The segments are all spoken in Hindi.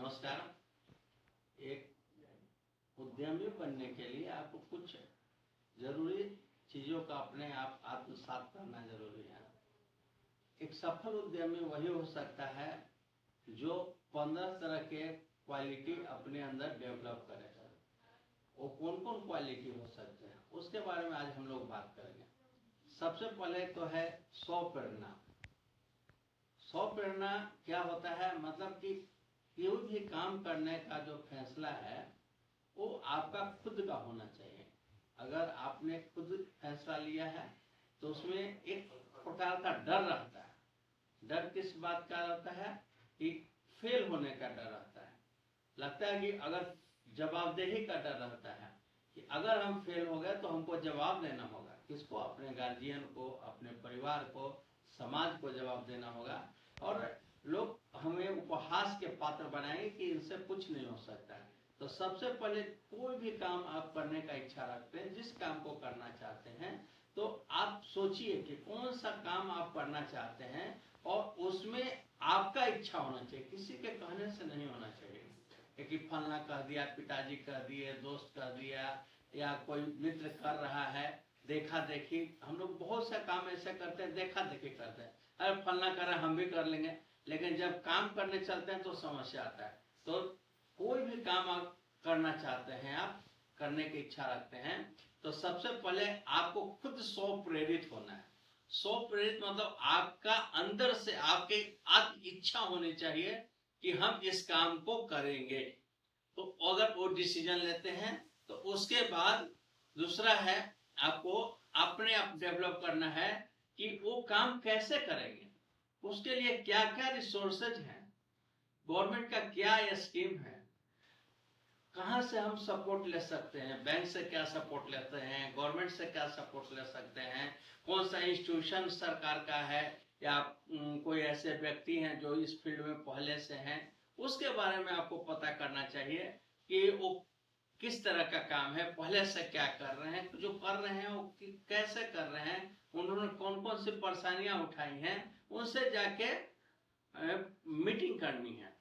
नमस्कार। एक उद्यमी बनने के लिए आपको कुछ जरूरी चीजों का अपने आप आत्मसात करना जरूरी है। एक सफल उद्यमी वही हो सकता है जो 15 तरह के क्वालिटी अपने अंदर डेवलप करेगा। वो कौन कौन क्वालिटी हो सकते हैं उसके बारे में आज हम लोग बात करेंगे। सबसे पहले तो है स्वप्रेरणा। स्वप्रेरणा क्या होता है, मतलब कि कोई भी काम करने का जो फैसला है वो आपका खुद का होना चाहिए। अगर आपने खुद फैसला लिया है तो उसमें एक प्रकार का डर रहता है। डर किस बात का रहता है कि फेल होने का डर रहता है। लगता है कि अगर जवाबदेही का डर रहता है कि अगर हम फेल हो गए तो हमको जवाब देना होगा। किसको? अपने गार्जियन को, अपने परिवार को, समाज को जवाब देना होगा। और लोग हमें उपहास के पात्र बनाएंगे कि इनसे कुछ नहीं हो सकता है। तो सबसे पहले कोई भी काम आप करने का इच्छा रखते हैं, जिस काम को करना चाहते हैं, तो आप सोचिए कि कौन सा काम आप करना चाहते हैं और उसमें आपका इच्छा होना चाहिए, किसी के कहने से नहीं होना चाहिए कि फलना कह दिया, पिताजी कह दिए, दोस्त कह दिया, या कोई मित्र कर रहा है, देखा देखी। हम लोग बहुत सा काम ऐसे करते हैं, देखा देखी करते हैं, अरे फलना कर रहा है हम भी कर लेंगे, लेकिन जब काम करने चलते हैं तो समस्या आता है। तो कोई भी काम आप करना चाहते हैं, आप करने की इच्छा रखते हैं, तो सबसे पहले आपको खुद स्व प्रेरित होना है। स्व प्रेरित मतलब आपका अंदर से आपके आत्म इच्छा होनी चाहिए कि हम इस काम को करेंगे। तो अगर वो डिसीजन लेते हैं तो उसके बाद दूसरा है आपको अपने आप डेवलप करना है कि वो काम कैसे करेंगे, उसके लिए क्या क्या रिसोर्सेज हैं, गवर्नमेंट का क्या स्कीम है, कहां से हम सपोर्ट ले सकते हैं, बैंक से क्या सपोर्ट लेते हैं, गवर्नमेंट से क्या सपोर्ट ले सकते हैं, कौन सा इंस्टीट्यूशन सरकार का है, या कोई ऐसे व्यक्ति हैं जो इस फील्ड में पहले से हैं, उसके बारे में आपको पता करना चाहिए कि वो किस तरह का काम है, पहले से क्या कर रहे हैं, जो कर रहे हैं वो कैसे कर रहे हैं, उन्होंने कौन कौन सी परेशानियां उठाई हैं, उनसे जाके मीटिंग करनी है,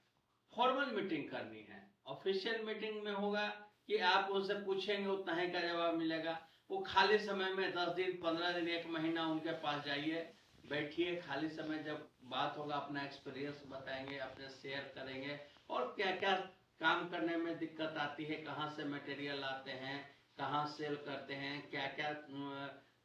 फॉर्मल मीटिंग करनी है। ऑफिशियल मीटिंग में होगा कि आप उनसे पूछेंगे, उतना ही का जवाब मिलेगा। वो खाली समय में 10 दिन, 15 दिन, 1 महीना उनके पास जाइए, बैठिए, खाली समय जब बात होगा अपना एक्सपीरियंस बताएंगे, अपने शेयर करेंगे, और क्या क्या काम करने में दिक्कत आती है, कहाँ से मटेरियल लाते हैं, कहाँ सेल करते हैं, क्या क्या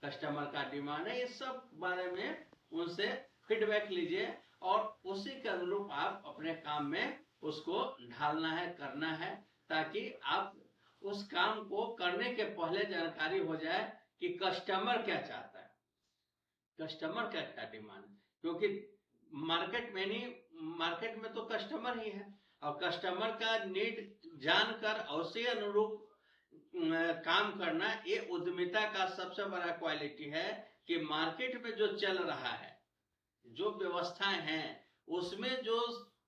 कस्टमर का डिमांड है, इस सब बारे में उनसे फीडबैक लीजिए और उसी के अनुरूप आप अपने काम में उसको ढालना है, करना है, ताकि आप उस काम को करने के पहले जानकारी हो जाए कि कस्टमर क्या चाहता है, कस्टमर क्या क्या डिमांड है। क्योंकि मार्केट में तो कस्टमर ही है, और कस्टमर का नीड जानकर उसी अनुरूप काम करना, ये उद्यमिता का सबसे बड़ा क्वालिटी है कि मार्केट में जो चल रहा है, जो व्यवस्थाएं हैं, उसमें जो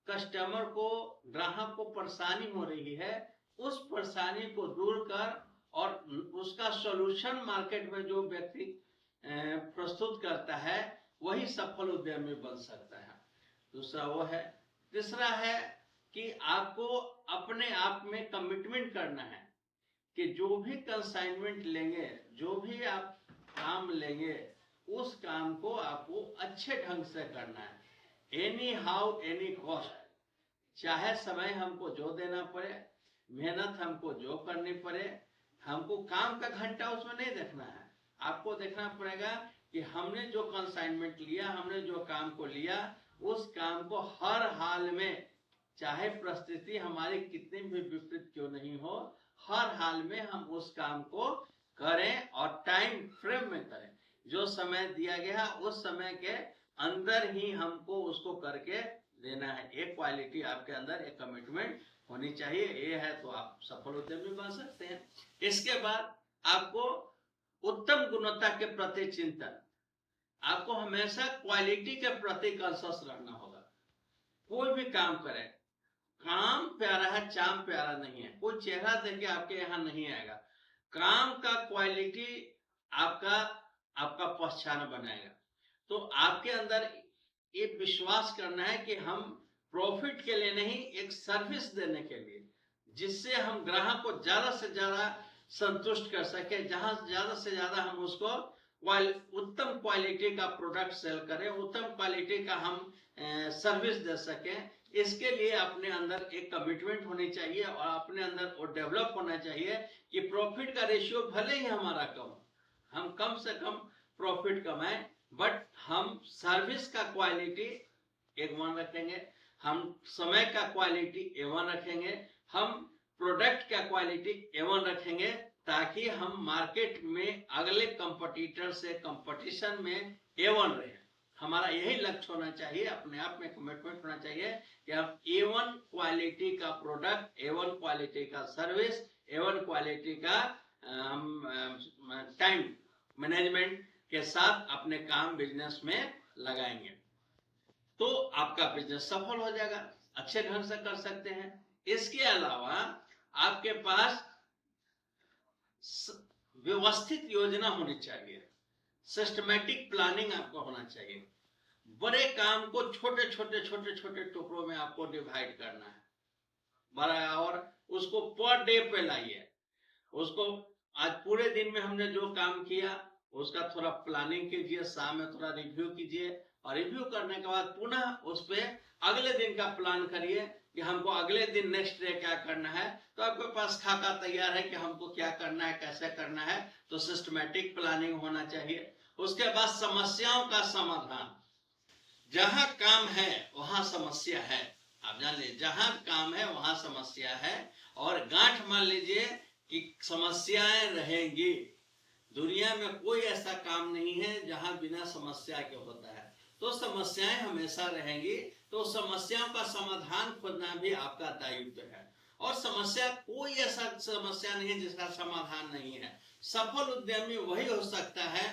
कस्टमर को, ग्राहक को परेशानी हो रही है, उस परेशानी को दूर कर और उसका सॉल्यूशन मार्केट में जो व्यक्ति प्रस्तुत करता है, वही सफल उद्यमी बन सकता है। दूसरा वो है। तीसरा है कि आपको अपने आप में कमिटमेंट करना है कि जो भी कंसाइनमेंट लेंगे, जो भी आप काम लेंगे, उस काम को आपको अच्छे ढंग से करना है, एनी हाउ एनी कॉस्ट। चाहे समय हमको जो देना पड़े, मेहनत हमको जो करनी पड़े, हमको काम का घंटा उसमें नहीं देखना है। आपको देखना पड़ेगा कि हमने जो कंसाइनमेंट लिया, हमने जो काम को लिया, उस काम को हर हाल में, चाहे परिस्थिति हमारी कितनी भी विपरीत क्यों नहीं हो, हर हाल में हम उस काम को करें और टाइम फ्रेम में करें। जो समय दिया गया उस समय के अंदर ही हमको उसको करके देना है। एक क्वालिटी आपके अंदर, एक कमिटमेंट होनी चाहिए। ये है तो आप सफल उद्यमी बन सकते हैं। इसके बाद आपको उत्तम गुणवत्ता के प्रति चिंतन, आपको हमेशा क्वालिटी के प्रति कॉन्शियस रहना होगा। कोई भी काम करें, काम प्यारा है, चाम प्यारा नहीं है। कोई चेहरा देके आपके यहाँ नहीं आएगा। काम का क्वालिटी आपका पहचान बनाएगा। तो आपके अंदर ये विश्वास करना है कि हम प्रॉफिट के लिए नहीं, एक सर्विस देने के लिए, जिससे हम ग्राहक को ज्यादा से ज्यादा संतुष्ट कर सके, जहां ज्यादा से ज्यादा हम उसको उत्तम क्वालिटी का प्रोडक्ट सेल करें, उत्तम क्वालिटी का हम सर्विस दे सकें। इसके लिए अपने अंदर एक कमिटमेंट होनी चाहिए और अपने अंदर वो डेवलप होना चाहिए कि प्रॉफिट का रेशियो भले ही हमारा कम, हम कम से कम प्रॉफिट कमाएं, बट हम सर्विस का क्वालिटी A1 रखेंगे, हम समय का क्वालिटी A1 रखेंगे, हम प्रोडक्ट का क्वालिटी A1 रखेंगे, ताकि हम मार्केट में अगले कंपटीटर से कंपटीशन में A1 रहे। हमारा यही लक्ष्य होना चाहिए, अपने आप में कमिटमेंट होना चाहिए कि हम A1 क्वालिटी का प्रोडक्ट, A1 क्वालिटी का सर्विस, A1 क्वालिटी का टाइम मैनेजमेंट के साथ अपने काम बिजनेस में लगाएंगे, तो आपका बिजनेस सफल हो जाएगा, अच्छे ढंग से कर सकते हैं। इसके अलावा आपके पास व्यवस्थित योजना होनी चाहिए, सिस्टमैटिक प्लानिंग आपको होना चाहिए। बड़े काम को छोटे छोटे छोटे छोटे टुकड़ों में आपको डिवाइड करना है बड़ा, और उसको पर डे पे लाइए। उसको आज पूरे दिन में हमने जो काम किया उसका थोड़ा प्लानिंग कीजिए, शाम में थोड़ा रिव्यू कीजिए, और रिव्यू करने के बाद पुनः उस पे अगले दिन का प्लान करिए कि हमको अगले दिन नेक्स्ट डे क्या करना है। तो आपके पास खाका तैयार है कि हमको क्या करना है, कैसे करना है। तो सिस्टमैटिक प्लानिंग होना चाहिए। उसके बाद समस्याओं का समाधान, जहां काम है वहां समस्या है, आप जान लीजिए, जहां काम है वहां समस्या है, और गांठ मान लीजिए कि समस्याएं रहेंगी। दुनिया में कोई ऐसा काम नहीं है जहां बिना समस्या के होता है, तो समस्याएं हमेशा रहेंगी। तो समस्याओं का समाधान खोजना भी आपका दायित्व है, और समस्या कोई ऐसा समस्या नहीं है जिसका समाधान नहीं है। सफल उद्यमी वही हो सकता है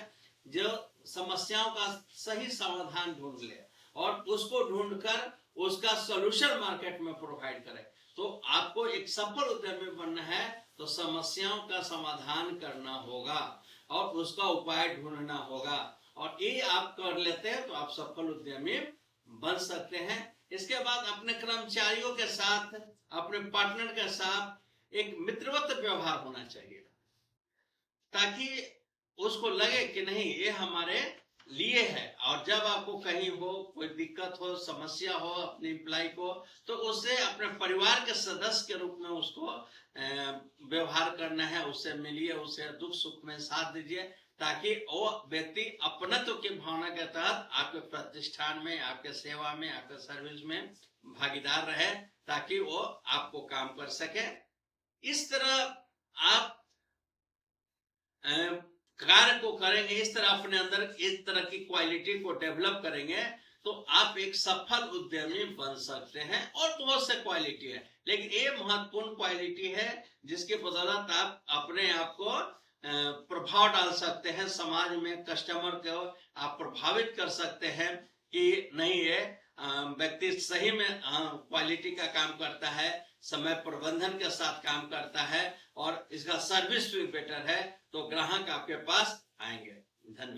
जो समस्याओं का सही समाधान ढूंढ ले और उसको ढूंढकर उसका सॉल्यूशन मार्केट में प्रोवाइड करे। तो आपको एक सफल उद्यमी बनना है तो समस्याओं का समाधान करना होगा और उसका उपाय ढूंढना होगा, और ये आप कर लेते हैं तो आप सफल उद्यमी बन सकते हैं। इसके बाद अपने कर्मचारियों के साथ, अपने पार्टनर के साथ एक मित्रवत व्यवहार होना चाहिए, ताकि उसको लगे कि नहीं ये हमारे लिए है। और जब आपको कहीं हो कोई दिक्कत हो, समस्या हो अपने एम्प्लॉय को, तो उसे अपने परिवार के सदस्य के रूप में उसको व्यवहार करना है। उससे मिलिए, उसे दुख सुख में साथ दीजिए, ताकि वो व्यक्ति अपनत्व की भावना के तहत आपके प्रतिष्ठान में, आपके सेवा में, आपके सर्विस में भागीदार रहे, ताकि वो आपको काम कर सके। इस तरह आप कार्य को करेंगे, इस तरह अपने अंदर इस तरह की क्वालिटी को डेवलप करेंगे, तो आप एक सफल उद्यमी बन सकते हैं। और बहुत से क्वालिटी है, लेकिन ये महत्वपूर्ण क्वालिटी है जिसके बदौलत आप अपने आप को प्रभाव डाल सकते हैं समाज में। कस्टमर को आप प्रभावित कर सकते हैं कि नहीं, ये व्यक्ति सही में क्वालिटी का काम करता है, समय प्रबंधन के साथ काम करता है, और इसका सर्विस भी बेटर है, तो ग्राहक आपके पास आएंगे। धन्यवाद।